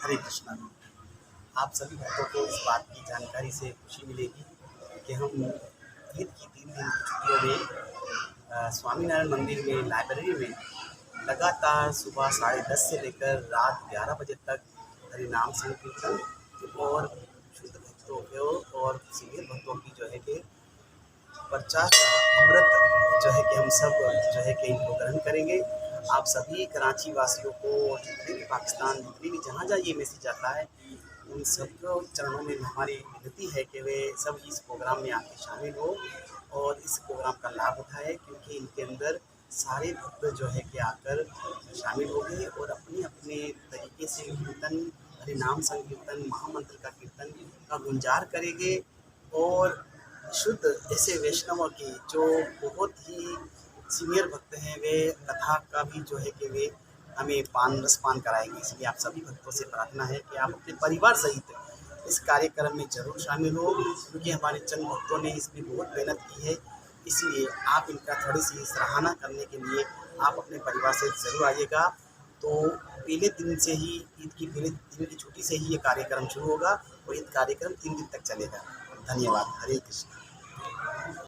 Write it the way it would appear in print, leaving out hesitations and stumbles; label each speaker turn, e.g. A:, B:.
A: हरे कृष्णा। आप सभी भक्तों को इस बात की जानकारी से खुशी मिलेगी कि हम ईद की 3 दिन की छुट्टियों में स्वामीनारायण मंदिर में लाइब्रेरी में लगातार सुबह 10:30 से लेकर रात 11 बजे तक हरिनाम संकीर्तन और शुद्ध भक्तों को और सीनियर भक्तों की जो है कि प्रचार का अमृत जो है कि हम सब जो है कि इनको ग्रहण करेंगे। आप सभी कराची वासियों को और जितने भी पाकिस्तान जितने भी जहाँ जहाँ ये मैसेज आता है उन सबको चरणों में हमारी विनती है कि वे सब इस प्रोग्राम में आके शामिल हो और इस प्रोग्राम का लाभ उठाए, क्योंकि इनके अंदर सारे भक्त जो है कि आकर शामिल हो गए और अपने अपने तरीके से कीर्तन हरिनाम संकीर्तन महामंत्र का कीर्तन का गुंजार करेंगे। और शुद्ध ऐसे वैष्णवों की जो बहुत ही सीनियर भक्त हैं वे कथा का भी जो है कि वे हमें रसपान कराएंगे। इसलिए आप सभी भक्तों से प्रार्थना है कि आप अपने परिवार सहित इस कार्यक्रम में जरूर शामिल हो, क्योंकि हमारे चंद भक्तों ने इसमें बहुत मेहनत की है। इसलिए आप इनका थोड़ी सी सराहना करने के लिए आप अपने परिवार से ज़रूर आइएगा। तो पहले दिन से ही ईद की पहले दिन की छुट्टी से ही ये कार्यक्रम शुरू होगा और ये कार्यक्रम 3 दिन तक चलेगा। धन्यवाद। हरे कृष्ण।